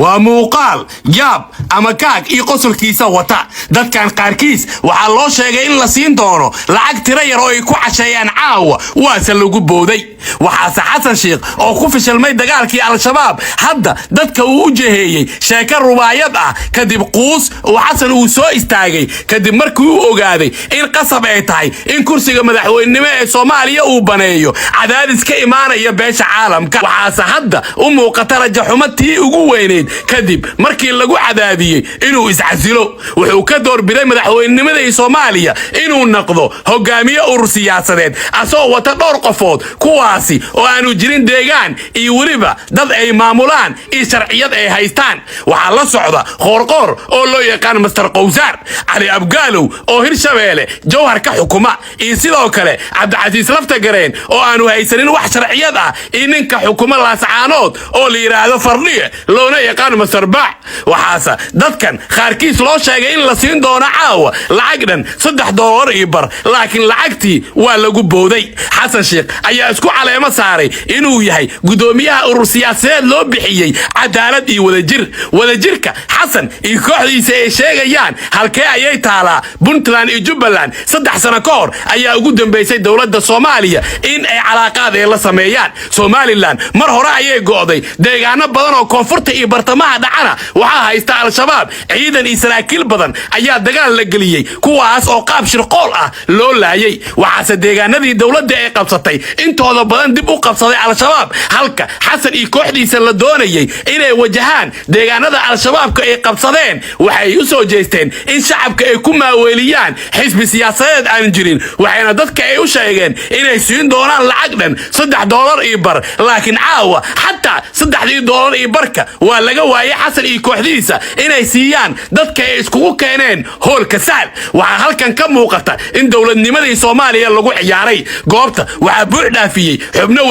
وموقال ياب أما كاك يقصل كيسا وطا داد كان قاركيس وحالو شيغي إن لسين دونو لعاق ترير أو يكو عشايان عاوة واسلوغو بودي وحاسا حسن شيخ أو كوفش الميد دقالكي على الشباب هدا دادك ووجهي شاكر ربايات كدب قوس وحسن وسو استاغي كدب مركو اوغادي إن قصب ايتاي إن كرسيغا مدحوينيمه Soomaaliya uu baneeyo cadaadis ka imaanaya beesha caalamka waxa hadda u muuqata rajaxumadii ugu weyneed kadib markii lagu cadaadiyay inuu iscasilo wuxuu ka doorbiday madaxweynenimada Soomaaliya inuu noqdo hogaamiye urur siyaasadeed asoo wata dhowr qofood kuwaasi oo aanu jirin deegaan iyo wariba dad ay maamulaan iyo sharciyad ay haystaan waxa la socda qorqor oo loo yaqaan Mr. Qowsar Ali Abgaalow oo Hirshabeelle jawhar ka xukuma iyo sidoo kale عزيز لفتا قرين او انو هيسنين wax sharciyad ah ininka xukuma laascaanood oo la yiraahdo farniye loona yaqaan masarbaac waxaasa dadkan qaarkiis loo sheegay in la siin doono caawa lacag dhan $3 iyo bar laakiin lacagtii waa lagu booday xasan sheekh ayaa isku caleema saaray inuu yahay gudoomiyaha urur siyaasadeed loo bixiyay cadaalad iyo wadajirka xasan iyo kooxdiisa ay sheegayaan halkee ayay taalaa Puntland iyo Jubbaland 3 sano ka hor ayaa ugu dambeysay dawladda Soomaaliya in ay calaaqaad ay la sameeyaan Somaliland mar hore ayay go'day deegaano badan oo koonfurta iyo bartamaha dhacana waxa haysta al-shabaab ciidan Israa'iil badan ayaa dagaal la galiyay kuwaas oo qaab shirqool ah loo laayay waxa deegaanadii dawladda ay qabsatay intooda badan dib u qabsaday al-shabaab halka xasan iyo kooxdiisa la doonayay inay wajahaan deegaanada al-shabaabka ay qabsadeen waxay u soo jeesteen in shacabka ay ku maaweeliyaan xisbi siyaasadeed aan jirin waxayna dadka ay u sheegeen inay siin doonaan lacag dhan $3 iyo bar laakiin caawa hatta $3 iyo barka waa laga waayay xasan iyo kooxdiisa inay siiyaan dadka ay iskugu keeneen hoolka saal waxa halkan ka muuqata in dawladnimadii Soomaaliya lagu ciyaaray goobta waxa buux dhaafiyay xubno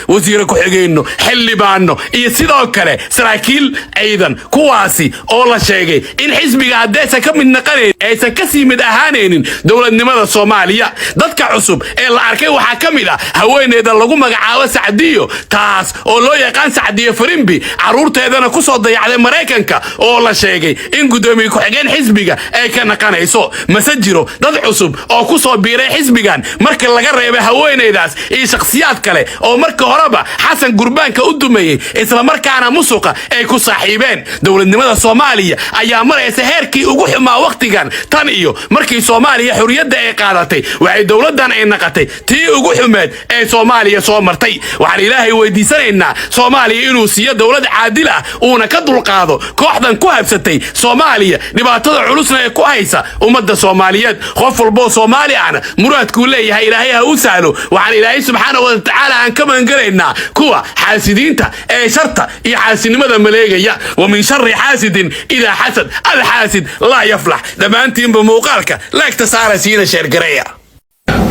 wasiir ku xigeenno xildhibaano iyo sidoo kale saraakiil ciidan kuwaasi oo la sheegay in xisbiga hadeesa ka mid naqanay aysan ka sii mid ahaaneen dawladnimada Soomaaliya dadka cusub ee la arkay waxa kamid ah haweeneyda lagu magacaabo Sacdiyo taas oo loo yaqaan Sacdiyo Farimbi caruurteedana ku soo dayacday Mareykanka oo la sheegay in gudoomiye ku xigeen xisbiga ay ka naqanayso masajiro dad cusub oo ku soo biiray xisbigan marka laga reebay haweeneydaas iyo shakhsiyaad kale oo marka horeba xasan gurbaanka u dumeeyay isla markaana musuqa ay ku saaxiibeen dawladnimada Soomaaliya ayaa maraysa heerkii ugu xumaa waqtigan tan iyo markii Soomaaliya xuriyadda ay qaadatay waxay dawladdan ay naqatay tii ugu xumeed ee Soomaaliya soo martay waxaan Ilaahay weydiisanaynaa Soomaaliya inuu siiyo dawlad caadil ah oo ka dulqaado kooxdan ku habsatay Soomaaliya dhibaatada culusna ee ku haysa ummadda Soomaaliyeed qof walba Soomaali ah muraadku leeyahay Ilaahay ha u sahlo waxaan Ilaahay subhanahu wa ta'ala aan ka mangareynaa kuwa xaasidiinta ee sharta iyo xaasinimada maleegaya wa min sharri xaasidin ila hasad al xaasid la yaflah dhamaantiin ba muuqaalka la iktisaaraysiina sheer gareeya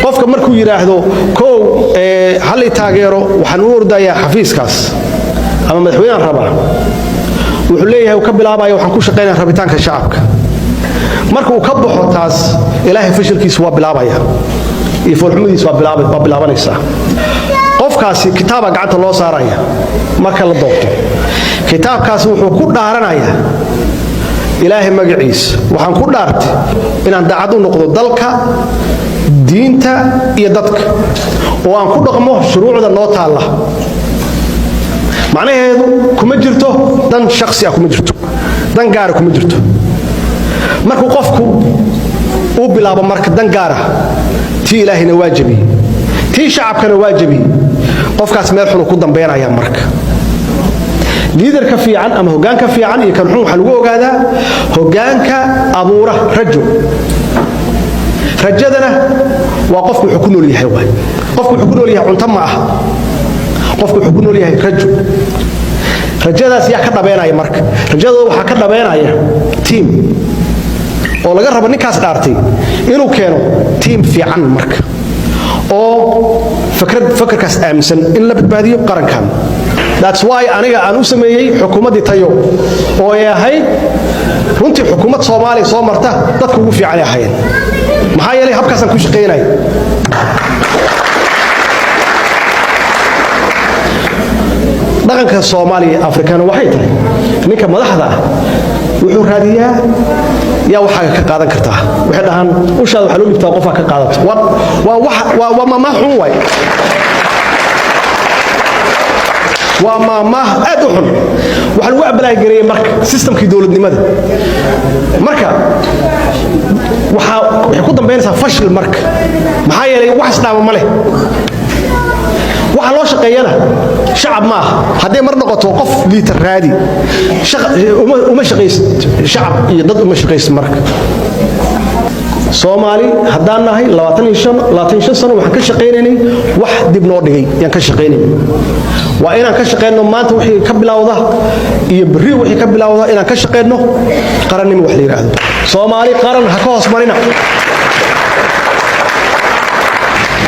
qofka markuu yiraahdo koow hal taageero waxaan u ordayaa xafiiskaas ama madaxweynaha raba wuxuu leeyahay uu ka bilaabayo waxaan ku shaqeynaa rabitaanka shacabka markuu ka baxo taas ilaahay fashilkiisu waa bilaabaya iyo foolxumadiisu waa bilaabanaysa qofkaasi kitaaba gacanta loo saaraya marka la doorto kitaabkaasi wuxuu ku dhaaranayaa ilaahay magaciisa waxaan ku dhaartay inaan daacad u noqdo dalka diinta iyo dadka oo aan ku dhaqmo shuruucda noo taala macnaheedu kuma jirto dan shakhsi ah kuma jirto dan gaar ah kuma jirto markuu qofku uu bilaabo marka dan gaar ah tii ilaahina waajibi tii shacabkana waajibi qofkaas meel xun ku dambeynaya marka liidarka fiican ama hogaanka fiican iyo kan xun waxa lagu ogaadaa hogaanka abuura rajo rajadana waa qofku wuxuu ku nool yahay qofku wuxuu ku nool yahay cunto ma ah qofku wuxuu ku nool yahay rajo rajadaas yaa ka dhabeynaya marka rajadooda waxa ka dhabeynaya team oo laga rabo ninkaas dhaartay inuu keeno team fiican marka oo fakarkaas aaminsan in la badbaadiyo qarankan that's why aniga aan u sameeyay xukuumadii tayo oo ay ahayd runtii xukuumad Soomaaliya soo marta dadku ugu fiican yahay maxaa yeelay habkaas aan ku shaqeynay dhaqanka Soomaaliya Afrikaan waxay tahay ninka madaxda ah wuxuu raadiyaa yaa waxaa ka qaadan kartaa waxay dhahan ushaada waxa loo dhibtaa qofka ka qaadato waa ma xun way waa ma aad u xun waxa lagu abalaay gareeyay marka systemkii dawladnimada marka waxay ku dambeynaysaa fashil marka maxaa yeelay wax isdhaama ma leh waxa loo shaqeeyana shacab ma aha haddii mar noqoto qof liitar raadi uma shaqaysid shacab iyo dad uma shaqaysid marka Soomaali haddaan nahay 25 sano waxaan ka shaqeynaynay wax dib noo dhigay yaan ka shaqeynaynay waa inaan ka shaqeyno maanta wixii ka bilowda iyo berri wixii ka bilowda inaan ka shaqeyno qarannimo wax la yiraahdo Soomaali qaran ha ka hoos marina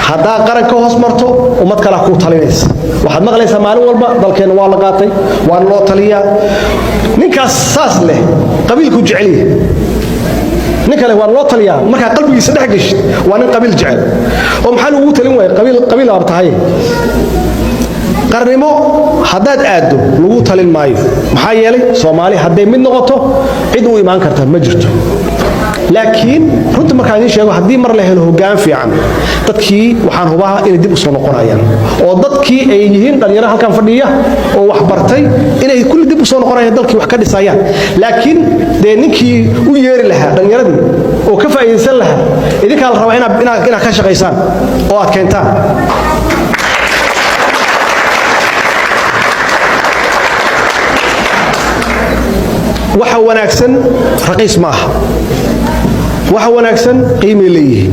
haddaa qaran ka hoos marto ummad kale ku talinaysa waxaad maqlaysaa maalin walba dalkeena waa la qaatay waa loo taliyaa ninkaas saas leh qabiilku jecel yahay nin kale waa loo taliyaa marka qalbigiisa dhex gashay waa nin qabiil jecel oo maxaa lagu talin waayay qabiil aad tahay qarnimo haddaad aado lagu talin maayo maxaa yeelay Soomaali hadday mid noqoto cid u imaan karta ma jirto laakiin runtii markaan idin sheego haddii mar la helo hoggaan fiican dadkii waxaan hubaa inay dib u soo noqonayaan oo dadkii ay yihiin dhalinyaro halkan fadhiya oo wax bartay inay kulli dib u soo noqonayaan dalkii wax ka dhisayaan laakiin dee ninkii u yeeri lahaa dhalinyaradii oo ka faa'iideysan lahaa idinkaa la rabaa inaad ka shaqaysaan oo aad keentaan waxa wanaagsan raqiis maaha waxa wanaagsan qiimo leeyahay